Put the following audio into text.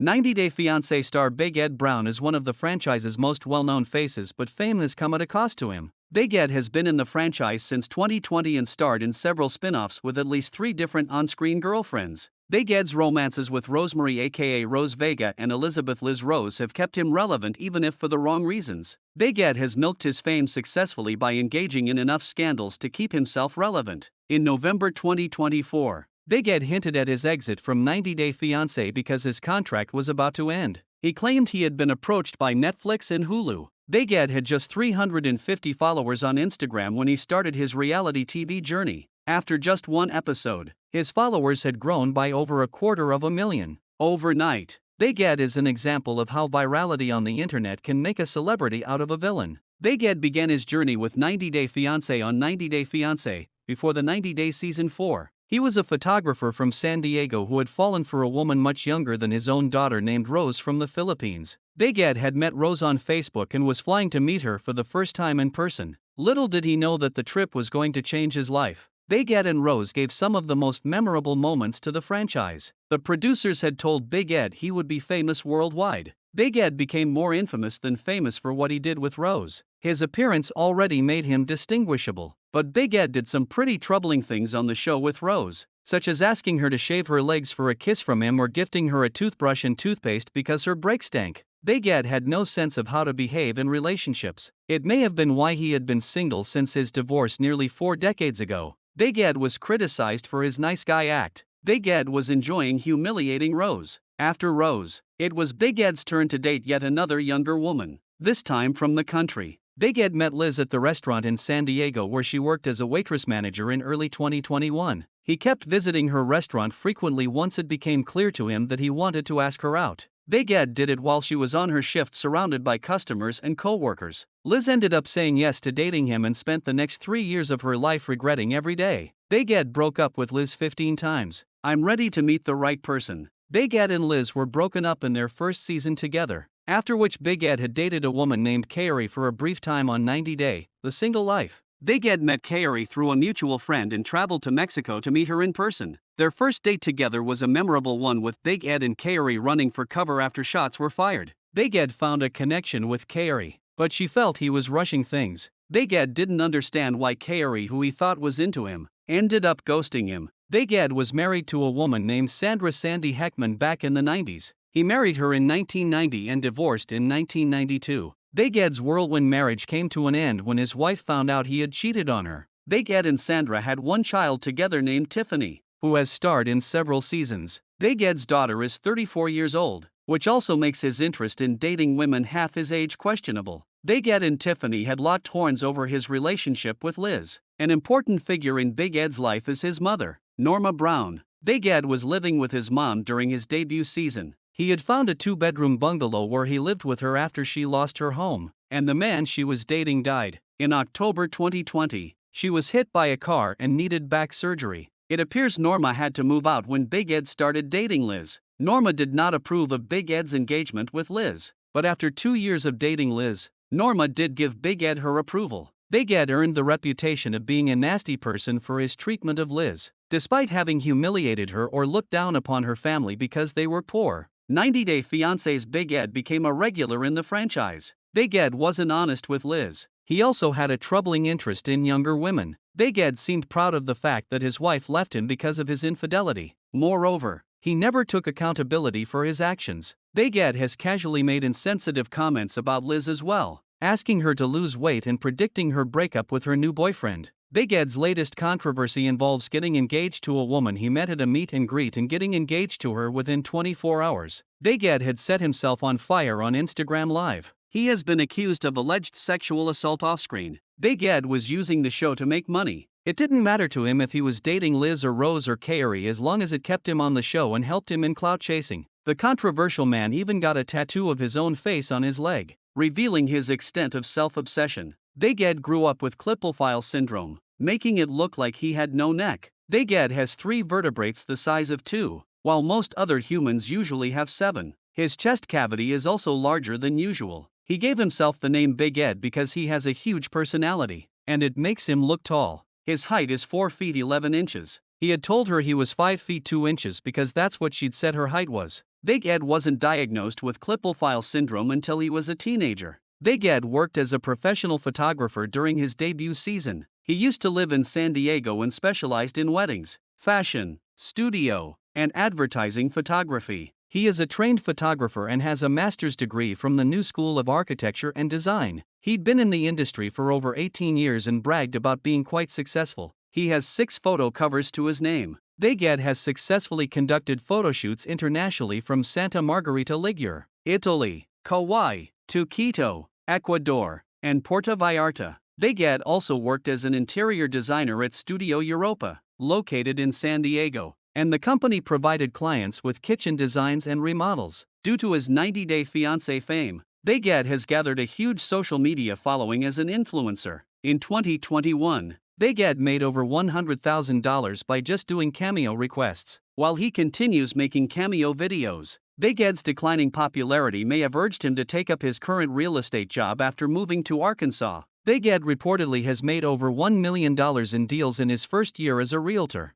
90 Day Fiancé star Big Ed Brown is one of the franchise's most well-known faces, but fame has come at a cost to him. Big Ed has been in the franchise since 2020 and starred in several spin-offs with at least 3 different on-screen girlfriends. Big Ed's romances with Rosemary aka Rose Vega and Elizabeth Liz Rose have kept him relevant even if for the wrong reasons. Big Ed has milked his fame successfully by engaging in enough scandals to keep himself relevant. In November 2024, Big Ed hinted at his exit from 90 Day Fiancé because his contract was about to end. He claimed he had been approached by Netflix and Hulu. Big Ed had just 350 followers on Instagram when he started his reality TV journey. After just one episode, his followers had grown by over 250,000. Overnight, Big Ed is an example of how virality on the internet can make a celebrity out of a villain. Big Ed began his journey with 90 Day Fiancé on 90 Day Fiancé, before the 90 Day Season 4. He was a photographer from San Diego who had fallen for a woman much younger than his own daughter named Rose from the Philippines. Big Ed had met Rose on Facebook and was flying to meet her for the first time in person. Little did he know that the trip was going to change his life. Big Ed and Rose gave some of the most memorable moments to the franchise. The producers had told Big Ed he would be famous worldwide. Big Ed became more infamous than famous for what he did with Rose. His appearance already made him distinguishable. But Big Ed did some pretty troubling things on the show with Rose, such as asking her to shave her legs for a kiss from him or gifting her a toothbrush and toothpaste because her break stank. Big Ed had no sense of how to behave in relationships. It may have been why he had been single since his divorce nearly 4 decades ago. Big Ed was criticized for his nice guy act. Big Ed was enjoying humiliating Rose. After Rose, it was Big Ed's turn to date yet another younger woman, this time from the country. Big Ed met Liz at the restaurant in San Diego where she worked as a waitress manager in early 2021. He kept visiting her restaurant frequently once it became clear to him that he wanted to ask her out. Big Ed did it while she was on her shift surrounded by customers and co-workers. Liz ended up saying yes to dating him and spent the next 3 years of her life regretting every day. Big Ed broke up with Liz 15 times. I'm ready to meet the right person. Big Ed and Liz were broken up in their first season together, after which Big Ed had dated a woman named Kaori for a brief time on 90 Day, The Single Life. Big Ed met Kaori through a mutual friend and traveled to Mexico to meet her in person. Their first date together was a memorable one with Big Ed and Kaori running for cover after shots were fired. Big Ed found a connection with Kaori, but she felt he was rushing things. Big Ed didn't understand why Kaori, who he thought was into him, ended up ghosting him. Big Ed was married to a woman named Sandra Sandy Heckman back in the 90s. He married her in 1990 and divorced in 1992. Big Ed's whirlwind marriage came to an end when his wife found out he had cheated on her. Big Ed and Sandra had one child together named Tiffany, who has starred in several seasons. Big Ed's daughter is 34 years old, which also makes his interest in dating women half his age questionable. Big Ed and Tiffany had locked horns over his relationship with Liz. An important figure in Big Ed's life is his mother, Norma Brown. Big Ed was living with his mom during his debut season. He had found a 2-bedroom bungalow where he lived with her after she lost her home, and the man she was dating died. In October 2020, she was hit by a car and needed back surgery. It appears Norma had to move out when Big Ed started dating Liz. Norma did not approve of Big Ed's engagement with Liz, but after 2 years of dating Liz, Norma did give Big Ed her approval. Big Ed earned the reputation of being a nasty person for his treatment of Liz, despite having humiliated her or looked down upon her family because they were poor. 90 Day Fiancé's Big Ed became a regular in the franchise. Big Ed wasn't honest with Liz. He also had a troubling interest in younger women. Big Ed seemed proud of the fact that his wife left him because of his infidelity. Moreover, he never took accountability for his actions. Big Ed has casually made insensitive comments about Liz as well, asking her to lose weight and predicting her breakup with her new boyfriend. Big Ed's latest controversy involves getting engaged to a woman he met at a meet and greet and getting engaged to her within 24 hours. Big Ed had set himself on fire on Instagram Live. He has been accused of alleged sexual assault off-screen. Big Ed was using the show to make money. It didn't matter to him if he was dating Liz or Rose or Kaori as long as it kept him on the show and helped him in clout chasing. The controversial man even got a tattoo of his own face on his leg, revealing his extent of self-obsession. Big Ed grew up with Klippel syndrome, making it look like he had no neck. Big Ed has 3 vertebrates the size of 2, while most other humans usually have 7. His chest cavity is also larger than usual. He gave himself the name Big Ed because he has a huge personality, and it makes him look tall. His height is 4 feet 11 inches. He had told her he was 5 feet 2 inches because that's what she'd said her height was. Big Ed wasn't diagnosed with Klippel-Feil syndrome until he was a teenager. Big Ed worked as a professional photographer during his debut season. He used to live in San Diego and specialized in weddings, fashion, studio, and advertising photography. He is a trained photographer and has a master's degree from the New School of Architecture and Design. He'd been in the industry for over 18 years and bragged about being quite successful. He has 6 photo covers to his name. Big Ed has successfully conducted photoshoots internationally from Santa Margherita Ligure, Italy, Kauai, to Quito, Ecuador, and Puerto Vallarta. Big Ed also worked as an interior designer at Studio Europa, located in San Diego, and the company provided clients with kitchen designs and remodels. Due to his 90-day Fiancé fame, Big Ed has gathered a huge social media following as an influencer. In 2021, Big Ed made over $100,000 by just doing cameo requests. While he continues making cameo videos, Big Ed's declining popularity may have urged him to take up his current real estate job after moving to Arkansas. Big Ed reportedly has made over $1 million in deals in his first year as a realtor.